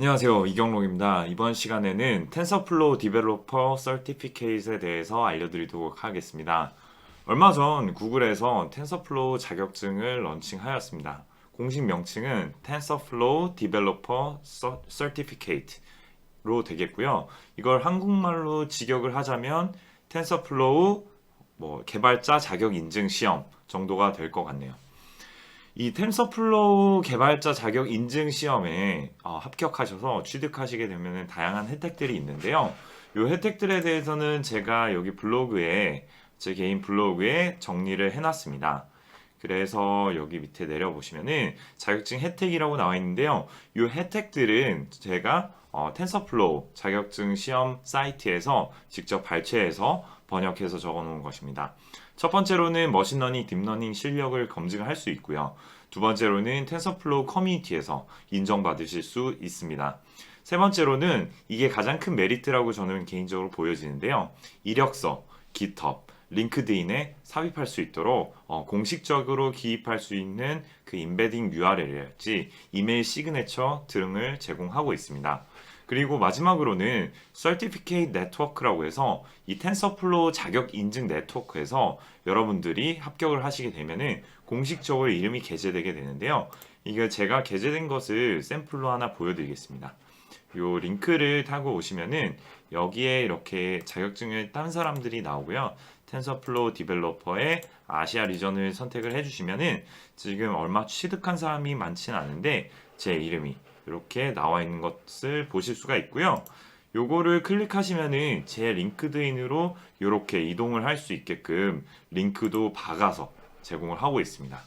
안녕하세요. 이경록입니다. 이번 시간에는 텐서플로우 디벨로퍼 서티피케이트에 대해서 알려드리도록 하겠습니다. 얼마 전 구글에서 텐서플로우 자격증을 런칭하였습니다. 공식 명칭은 텐서플로우 디벨로퍼 서티피케이트로 되겠고요. 이걸 한국말로 직역을 하자면 텐서플로우 개발자 자격 인증 시험 정도가 될 것 같네요. 이 텐서플로우 개발자 자격 인증 시험에 합격하셔서 취득하시게 되면 다양한 혜택들이 있는데요. 이 혜택들에 대해서는 제가 여기 블로그에 제 개인 블로그에 정리를 해놨습니다. 그래서 여기 밑에 내려보시면은 자격증 혜택이라고 나와 있는데요. 이 혜택들은 제가 텐서플로우 자격증 시험 사이트에서 직접 발췌해서 번역해서 적어 놓은 것입니다. 첫 번째로는 머신러닝, 딥러닝 실력을 검증할 수 있고요. 두 번째로는 텐서플로우 커뮤니티에서 인정받으실 수 있습니다. 세 번째로는 이게 가장 큰 메리트라고 저는 개인적으로 보여지는데요. 이력서, 깃허브, 링크드인에 삽입할 수 있도록 공식적으로 기입할 수 있는 그 임베딩 URL이랄지 이메일 시그네처 등을 제공하고 있습니다. 그리고 마지막으로는 Certificate Network라고 해서 이 텐서플로우 자격 인증 네트워크에서 여러분들이 합격을 하시게 되면은 공식적으로 이름이 게재되게 되는데요. 이게 제가 게재된 것을 샘플로 하나 보여드리겠습니다. 요 링크를 타고 오시면은 여기에 이렇게 자격증을 딴 사람들이 나오고요. 텐서플로우 디벨로퍼의 아시아 리전을 선택을 해주시면은 지금 얼마 취득한 사람이 많지는 않은데 제 이름이 이렇게 나와 있는 것을 보실 수가 있고요. 요거를 클릭하시면은 제 링크드인으로 이렇게 이동을 할 수 있게끔 링크도 박아서 제공을 하고 있습니다.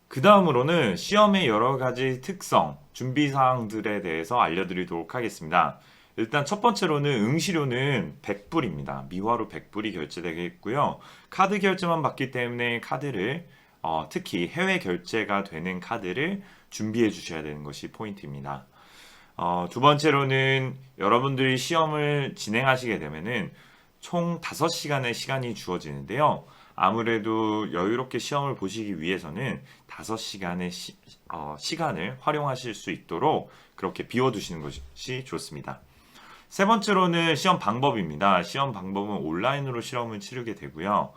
그 다음으로는 시험의 여러 가지 특성, 준비 사항들에 대해서 알려드리도록 하겠습니다. 일단 첫 번째로는 응시료는 100불입니다. 미화로 100불이 결제되겠고요. 카드 결제만 받기 때문에 카드를 특히 해외 결제가 되는 카드를 준비해 주셔야 되는 것이 포인트입니다. 두 번째로는 여러분들이 시험을 진행하시게 되면은 총 5시간의 시간이 주어지는데요. 아무래도 여유롭게 시험을 보시기 위해서는 5시간의 시간을 활용하실 수 있도록 그렇게 비워두시는 것이 좋습니다. 세 번째로는 시험 방법입니다. 시험 방법은 온라인으로 시험을 치르게 되고요.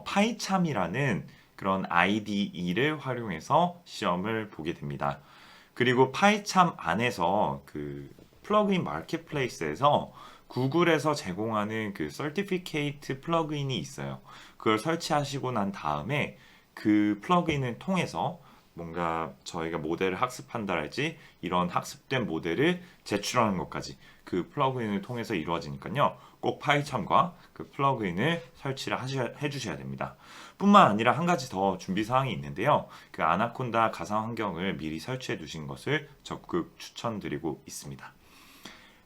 파이참이라는 그런 IDE를 활용해서 시험을 보게 됩니다. 그리고 파이참 안에서 그 플러그인 마켓플레이스에서 구글에서 제공하는 그 서티피케이트 플러그인이 있어요. 그걸 설치하시고 난 다음에 그 플러그인을 통해서 뭔가 저희가 모델을 학습한다랄지 이런 학습된 모델을 제출하는 것까지 그 플러그인을 통해서 이루어지니까요. 꼭 파이참과 그 플러그인을 설치를 해주셔야 됩니다. 뿐만 아니라 한 가지 더 준비 사항이 있는데요. 그 아나콘다 가상 환경을 미리 설치해 두신 것을 적극 추천드리고 있습니다.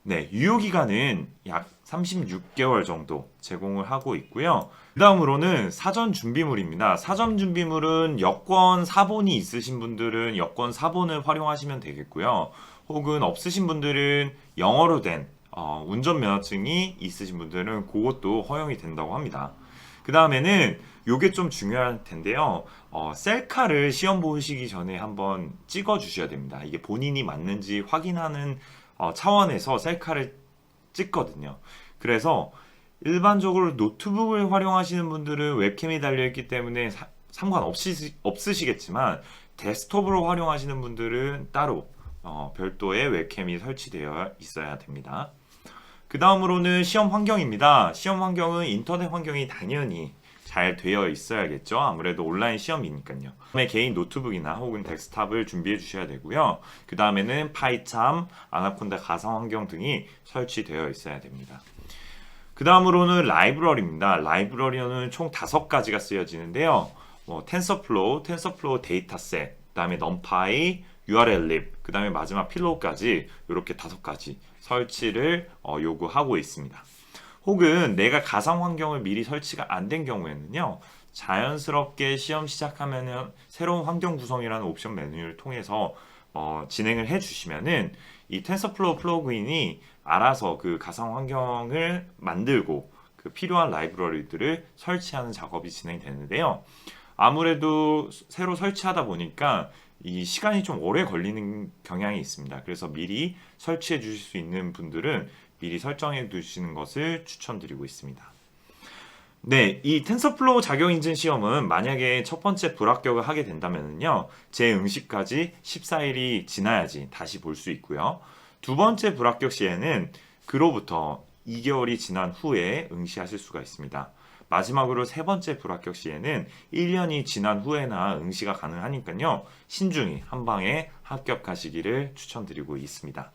네, 유효기간은 약 36개월 정도 제공을 하고 있고요. 그 다음으로는 사전 준비물입니다. 사전 준비물은 여권 사본이 있으신 분들은 여권 사본을 활용하시면 되겠고요. 혹은 없으신 분들은 영어로 된 운전면허증이 있으신 분들은 그것도 허용이 된다고 합니다. 그 다음에는 요게 좀 중요할 텐데요. 셀카를 시험 보시기 전에 한번 찍어 주셔야 됩니다. 이게 본인이 맞는지 확인하는 차원에서 셀카를 찍거든요. 그래서 일반적으로 노트북을 활용하시는 분들은 웹캠이 달려있기 때문에 없으시겠지만 데스크톱으로 활용하시는 분들은 따로 별도의 웹캠이 설치되어 있어야 됩니다. 그 다음으로는 시험 환경입니다. 시험 환경은 인터넷 환경이 당연히 잘 되어 있어야겠죠. 아무래도 온라인 시험이니까요. 그다음에 개인 노트북이나 혹은 데스크탑을 준비해 주셔야 되고요. 그 다음에는 파이참, 아나콘다 가상 환경 등이 설치되어 있어야 됩니다. 그 다음으로는 라이브러리입니다. 라이브러리는 총 5가지가 쓰여지는데요. 텐서플로우, 텐서플로우 데이터셋, 그 다음에 넘파이, URLlib, 그 다음에 마지막 필로우까지 이렇게 5가지 설치를 요구하고 있습니다. 혹은 내가 가상 환경을 미리 설치가 안 된 경우에는요. 자연스럽게 시험 시작하면은 새로운 환경 구성이라는 옵션 메뉴를 통해서 진행을 해주시면은 이 텐서플로우 플러그인이 알아서 그 가상 환경을 만들고 그 필요한 라이브러리들을 설치하는 작업이 진행되는데요. 아무래도 새로 설치하다 보니까 이 시간이 좀 오래 걸리는 경향이 있습니다. 그래서 미리 설치해 주실 수 있는 분들은 미리 설정해 두시는 것을 추천드리고 있습니다. 네, 이 텐서플로우 자격 인증 시험은 만약에 첫 번째 불합격을 하게 된다면요, 제 응시까지 14일이 지나야지 다시 볼 수 있고요. 두 번째 불합격 시에는 그로부터 2개월이 지난 후에 응시하실 수가 있습니다. 마지막으로 세 번째 불합격 시에는 1년이 지난 후에나 응시가 가능하니까요, 신중히 한 방에 합격하시기를 추천드리고 있습니다.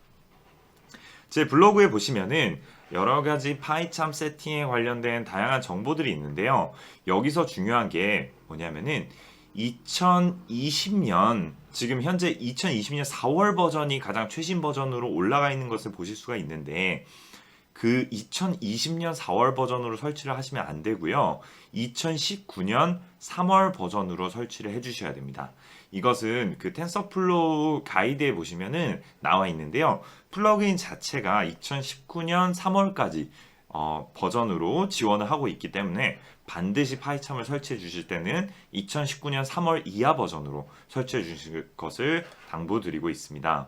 제 블로그에 보시면은 여러 가지 파이참 세팅에 관련된 다양한 정보들이 있는데요. 여기서 중요한 게 뭐냐면은 2020년, 지금 현재 2020년 4월 버전이 가장 최신 버전으로 올라가 있는 것을 보실 수가 있는데, 그 2020년 4월 버전으로 설치를 하시면 안 되고요. 2019년 3월 버전으로 설치를 해주셔야 됩니다. 이것은 그 텐서플로우 가이드에 보시면은 나와 있는데요. 플러그인 자체가 2019년 3월까지 버전으로 지원을 하고 있기 때문에 반드시 파이참을 설치해 주실 때는 2019년 3월 이하 버전으로 설치해 주실 것을 당부드리고 있습니다.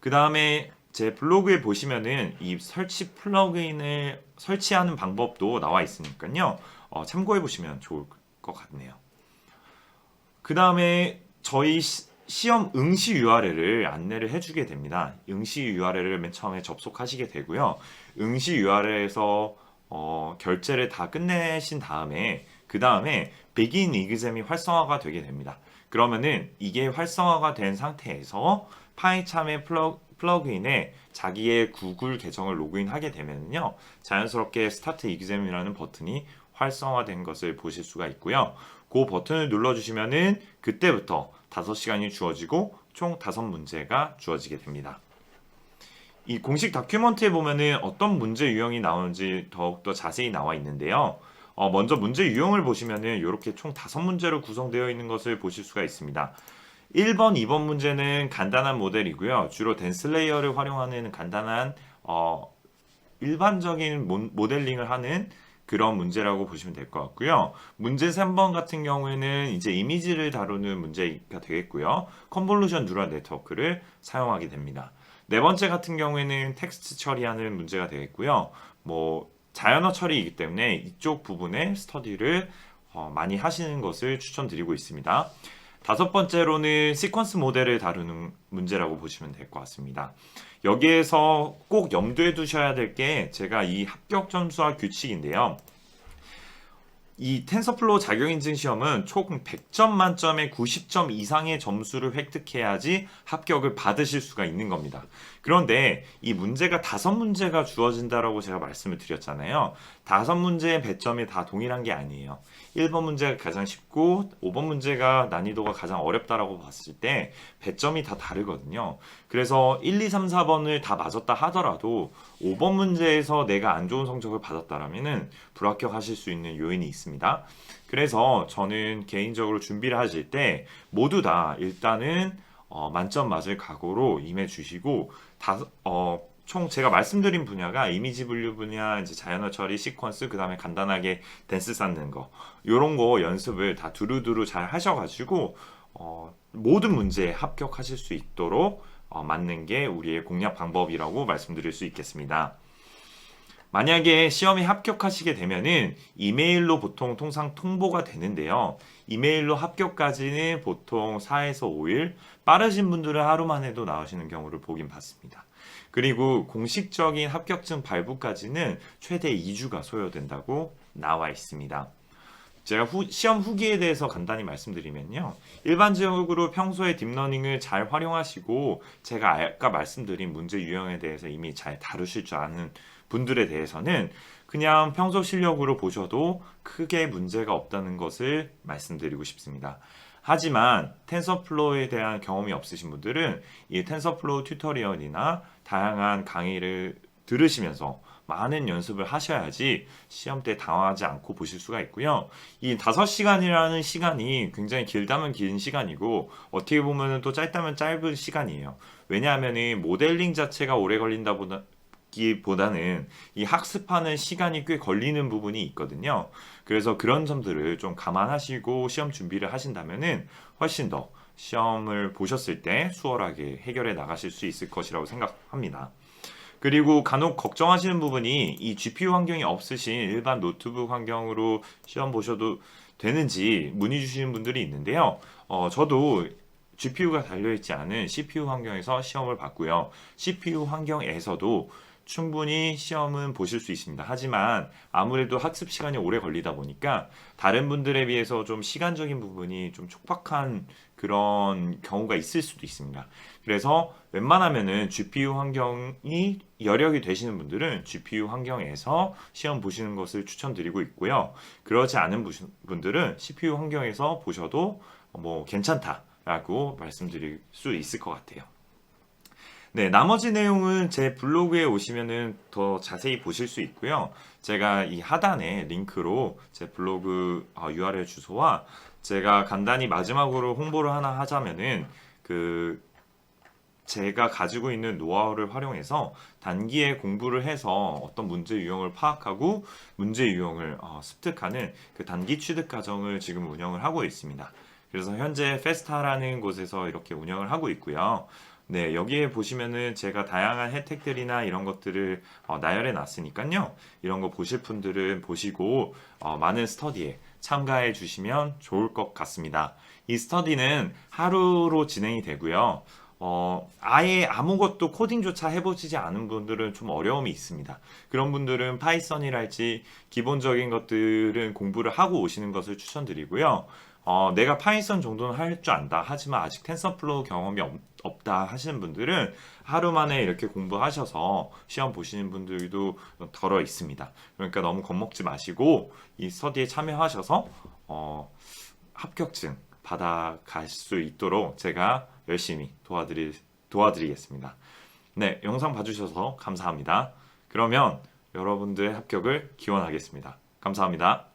그 다음에 제 블로그에 보시면은 이 설치 플러그인을 설치하는 방법도 나와 있으니까요. 참고해 보시면 좋을 것 같네요. 그 다음에 저희 시험 응시 URL을 안내를 해주게 됩니다. 응시 URL을 맨 처음에 접속하시게 되고요. 응시 URL에서 결제를 다 끝내신 다음에 그 다음에 백인 이그잼이 활성화가 되게 됩니다. 그러면은 이게 활성화가 된 상태에서 파이참의 플러그인에 자기의 구글 계정을 로그인하게 되면요, 자연스럽게 스타트 이그잼이라는 버튼이 활성화된 것을 보실 수가 있고요. 그 버튼을 눌러주시면은 그때부터 5시간이 주어지고 총 5문제가 주어지게 됩니다. 이 공식 다큐먼트에 보면은 어떤 문제 유형이 나오는지 더욱더 자세히 나와 있는데요. 먼저 문제 유형을 보시면은 이렇게 총 5문제로 구성되어 있는 것을 보실 수가 있습니다. 1번, 2번 문제는 간단한 모델이고요. 주로 댄슬레이어를 활용하는 간단한 일반적인 모델링을 하는 그런 문제라고 보시면 될 것 같고요. 문제 3번 같은 경우에는 이제 이미지를 다루는 문제가 되겠고요. 컨볼루션 뉴럴 네트워크를 사용하게 됩니다. 네 번째 같은 경우에는 텍스트 처리하는 문제가 되겠고요. 자연어 처리이기 때문에 이쪽 부분의 스터디를 많이 하시는 것을 추천드리고 있습니다. 다섯 번째로는 시퀀스 모델을 다루는 문제라고 보시면 될 것 같습니다. 여기에서 꼭 염두에 두셔야 될 게 제가 이 합격 점수와 규칙인데요. 이 텐서플로우 자격인증 시험은 총 100점 만점에 90점 이상의 점수를 획득해야지 합격을 받으실 수가 있는 겁니다. 그런데 이 문제가 5문제가 주어진다라고 제가 말씀을 드렸잖아요. 5문제의 배점이 다 동일한 게 아니에요. 1번 문제가 가장 쉽고 5번 문제가 난이도가 가장 어렵다라고 봤을 때 배점이 다 다르거든요. 그래서 1, 2, 3, 4번을 다 맞았다 하더라도 5번 문제에서 내가 안 좋은 성적을 받았다라면은 불합격하실 수 있는 요인이 있습니다. 그래서 저는 개인적으로 준비를 하실 때 모두 다 일단은 만점 맞을 각오로 임해 주시고 총 제가 말씀드린 분야가 이미지 분류 분야, 이제 자연어 처리, 시퀀스, 그 다음에 간단하게 댄스 쌓는 거, 요런 거 연습을 다 두루두루 잘 하셔가지고 모든 문제에 합격하실 수 있도록 맞는 게 우리의 공략 방법이라고 말씀드릴 수 있겠습니다. 만약에 시험에 합격하시게 되면은 이메일로 보통 통상 통보가 되는데요. 이메일로 합격까지는 보통 4에서 5일, 빠르신 분들은 하루만 해도 나오시는 경우를 보긴 봤습니다. 그리고 공식적인 합격증 발부까지는 최대 2주가 소요된다고 나와 있습니다. 제가 시험 후기에 대해서 간단히 말씀드리면요. 일반적으로 평소에 딥러닝을 잘 활용하시고 제가 아까 말씀드린 문제 유형에 대해서 이미 잘 다루실 줄 아는 분들에 대해서는 그냥 평소 실력으로 보셔도 크게 문제가 없다는 것을 말씀드리고 싶습니다. 하지만 텐서플로우에 대한 경험이 없으신 분들은 이 텐서플로우 튜토리얼이나 다양한 강의를 들으시면서 많은 연습을 하셔야지 시험 때 당황하지 않고 보실 수가 있고요. 이 5시간이라는 시간이 굉장히 길다면 긴 시간이고 어떻게 보면 또 짧다면 짧은 시간이에요. 왜냐하면 이 모델링 자체가 오래 걸린다 보다는 이 학습하는 시간이 꽤 걸리는 부분이 있거든요. 그래서 그런 점들을 좀 감안하시고 시험 준비를 하신다면은 훨씬 더 시험을 보셨을 때 수월하게 해결해 나가실 수 있을 것이라고 생각합니다. 그리고 간혹 걱정하시는 부분이 이 GPU 환경이 없으신 일반 노트북 환경으로 시험 보셔도 되는지 문의 주시는 분들이 있는데요. 저도 GPU가 달려있지 않은 CPU 환경에서 시험을 봤고요. CPU 환경에서도 충분히 시험은 보실 수 있습니다. 하지만 아무래도 학습 시간이 오래 걸리다 보니까 다른 분들에 비해서 좀 시간적인 부분이 좀 촉박한 그런 경우가 있을 수도 있습니다. 그래서 웬만하면은 GPU 환경이 여력이 되시는 분들은 GPU 환경에서 시험 보시는 것을 추천드리고 있고요. 그렇지 않은 분들은 CPU 환경에서 보셔도 뭐 괜찮다라고 말씀드릴 수 있을 것 같아요. 네, 나머지 내용은 제 블로그에 오시면은 더 자세히 보실 수 있고요. 제가 이 하단에 링크로 제 블로그 URL 주소와 제가 간단히 마지막으로 홍보를 하나 하자면은 그 제가 가지고 있는 노하우를 활용해서 단기에 공부를 해서 어떤 문제 유형을 파악하고 문제 유형을 습득하는 그 단기 취득 과정을 지금 운영을 하고 있습니다. 그래서 현재 페스타라는 곳에서 이렇게 운영을 하고 있고요. 네, 여기에 보시면은 제가 다양한 혜택들이나 이런 것들을 나열해 놨으니까요. 이런 거 보실 분들은 보시고 많은 스터디에 참가해 주시면 좋을 것 같습니다. 이 스터디는 하루로 진행이 되고요. 아예 아무것도 코딩조차 해보시지 않은 분들은 좀 어려움이 있습니다. 그런 분들은 파이썬이랄지 기본적인 것들은 공부를 하고 오시는 것을 추천드리고요. 내가 파이썬 정도는 할 줄 안다. 하지만 아직 텐서플로우 경험이 없다 하시는 분들은 하루 만에 이렇게 공부하셔서 시험 보시는 분들도 덜어 있습니다. 그러니까 너무 겁먹지 마시고 이 스터디에 참여하셔서 합격증 받아갈 수 있도록 제가 열심히 도와드리겠습니다. 네, 영상 봐주셔서 감사합니다. 그러면 여러분들의 합격을 기원하겠습니다. 감사합니다.